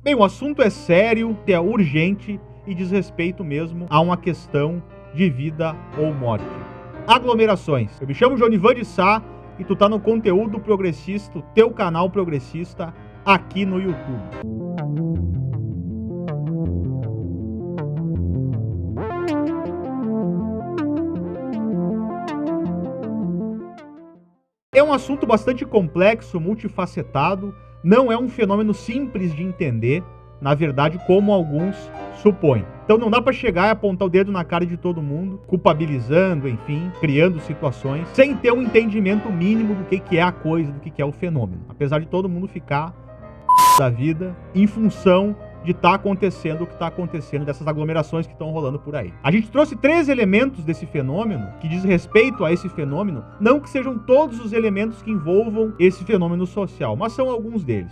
Bem, o assunto é sério, é urgente e diz respeito mesmo a uma questão de vida ou morte. Aglomerações. Eu me chamo Jonivan de Sá e tu tá no Conteúdo Progressista, o teu canal progressista aqui no YouTube. É um assunto bastante complexo, multifacetado, não é um fenômeno simples de entender, na verdade, como alguns supõem. Então não dá para chegar e apontar o dedo na cara de todo mundo, culpabilizando, enfim, criando situações, sem ter um entendimento mínimo do que é a coisa, do que é o fenômeno. Apesar de todo mundo ficar da vida em função de estar acontecendo o que está acontecendo, dessas aglomerações que estão rolando por aí. A gente trouxe 3 elementos desse fenômeno, que diz respeito a esse fenômeno, não que sejam todos os elementos que envolvam esse fenômeno social, mas são alguns deles.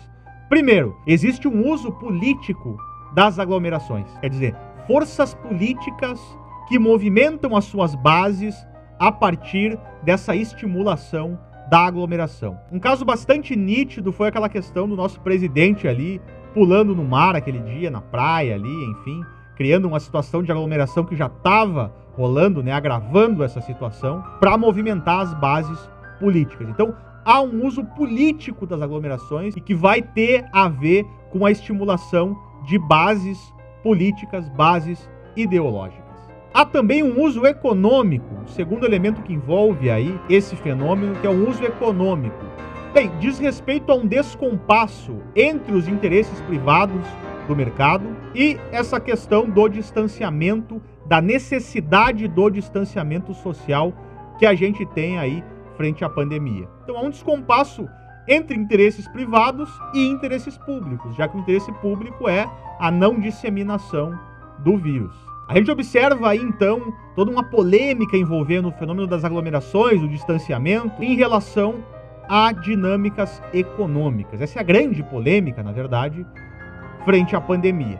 Primeiro, existe um uso político das aglomerações, quer dizer, forças políticas que movimentam as suas bases a partir dessa estimulação da aglomeração. Um caso bastante nítido foi aquela questão do nosso presidente ali, pulando no mar aquele dia, na praia ali, enfim, criando uma situação de aglomeração que já estava rolando, né, agravando essa situação, para movimentar as bases políticas. Então, há um uso político das aglomerações e que vai ter a ver com a estimulação de bases políticas, bases ideológicas. Há também um uso econômico, o segundo elemento que envolve aí esse fenômeno, que é um uso econômico. Bem, diz respeito a um descompasso entre os interesses privados do mercado e essa questão do distanciamento, da necessidade do distanciamento social que a gente tem aí frente à pandemia. Então há um descompasso entre interesses privados e interesses públicos, já que o interesse público é a não disseminação do vírus. A gente observa aí, então, toda uma polêmica envolvendo o fenômeno das aglomerações, o distanciamento, em relação a dinâmicas econômicas. Essa é a grande polêmica, na verdade, frente à pandemia.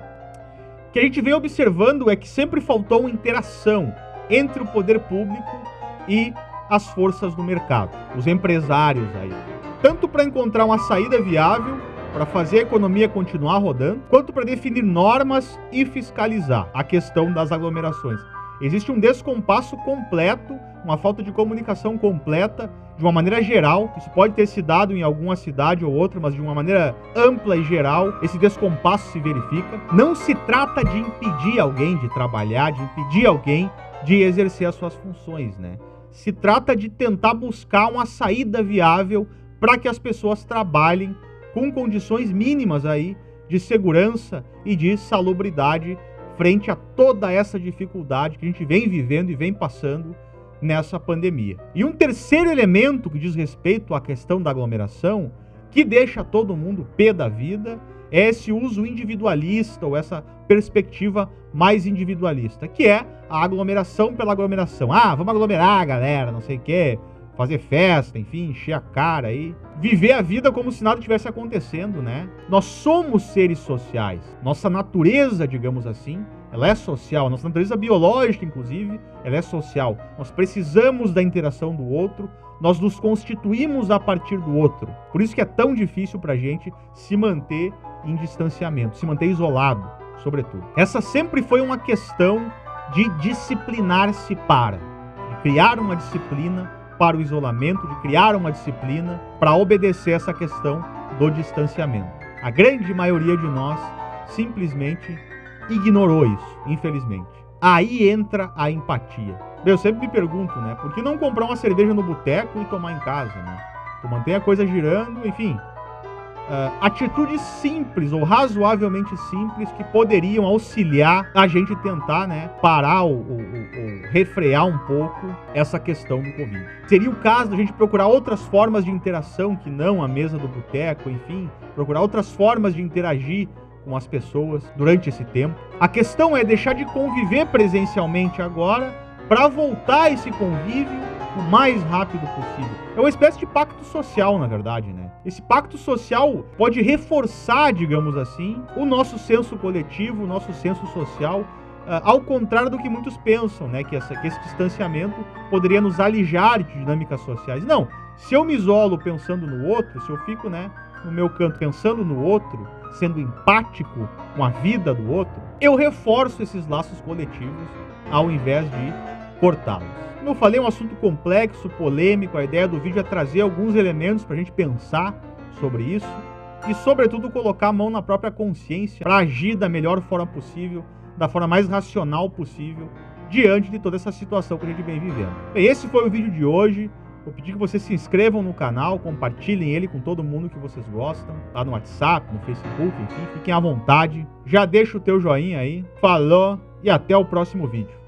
O que a gente vem observando é que sempre faltou uma interação entre o poder público e as forças do mercado, os empresários aí. Tanto para encontrar uma saída viável, para fazer a economia continuar rodando, quanto para definir normas e fiscalizar a questão das aglomerações. Existe um descompasso completo, uma falta de comunicação completa, de uma maneira geral. Isso pode ter se dado em alguma cidade ou outra, mas de uma maneira ampla e geral, esse descompasso se verifica. Não se trata de impedir alguém de trabalhar, de impedir alguém de exercer as suas funções, né? Se trata de tentar buscar uma saída viável para que as pessoas trabalhem com condições mínimas aí de segurança e de salubridade frente a toda essa dificuldade que a gente vem vivendo e vem passando nessa pandemia. E um terceiro elemento que diz respeito à questão da aglomeração, que deixa todo mundo pé da vida, é esse uso individualista ou essa perspectiva mais individualista, que é a aglomeração pela aglomeração. Ah, vamos aglomerar, galera, não sei o quê, fazer festa, enfim, encher a cara aí. Viver a vida como se nada tivesse acontecendo, né? Nós somos seres sociais. Nossa natureza, digamos assim, ela é social. Nossa natureza biológica, inclusive, ela é social. Nós precisamos da interação do outro. Nós nos constituímos a partir do outro. Por isso que é tão difícil pra gente se manter em distanciamento, se manter isolado, sobretudo. Essa sempre foi uma questão de disciplinar-se para, de criar uma disciplina para o isolamento, de criar uma disciplina para obedecer essa questão do distanciamento. A grande maioria de nós simplesmente ignorou isso, infelizmente. Aí entra a empatia. Eu sempre me pergunto, né, por que não comprar uma cerveja no boteco e tomar em casa, né? Tu mantém a coisa girando, enfim. Atitudes simples ou razoavelmente simples que poderiam auxiliar a gente tentar, né, parar ou refrear um pouco essa questão do Covid. Seria o caso da gente procurar outras formas de interação que não a mesa do boteco, enfim, procurar outras formas de interagir com as pessoas durante esse tempo. A questão é deixar de conviver presencialmente agora para voltar a esse convívio o mais rápido possível. É uma espécie de pacto social, na verdade, né? Esse pacto social pode reforçar, digamos assim, o nosso senso coletivo, o nosso senso social, ao contrário do que muitos pensam, né? Que esse distanciamento poderia nos alijar de dinâmicas sociais. Não, se eu me isolo pensando no outro, se eu fico, né, no meu canto, pensando no outro, sendo empático com a vida do outro, eu reforço esses laços coletivos ao invés de cortá-los. Como eu falei, é um assunto complexo, polêmico. A ideia do vídeo é trazer alguns elementos para a gente pensar sobre isso e, sobretudo, colocar a mão na própria consciência para agir da melhor forma possível, da forma mais racional possível, diante de toda essa situação que a gente vem vivendo. Bem, esse foi o vídeo de hoje. Vou pedir que vocês se inscrevam no canal, compartilhem ele com todo mundo que vocês gostam, lá no WhatsApp, no Facebook, enfim, fiquem à vontade. Já deixa o teu joinha aí. Falou e até o próximo vídeo.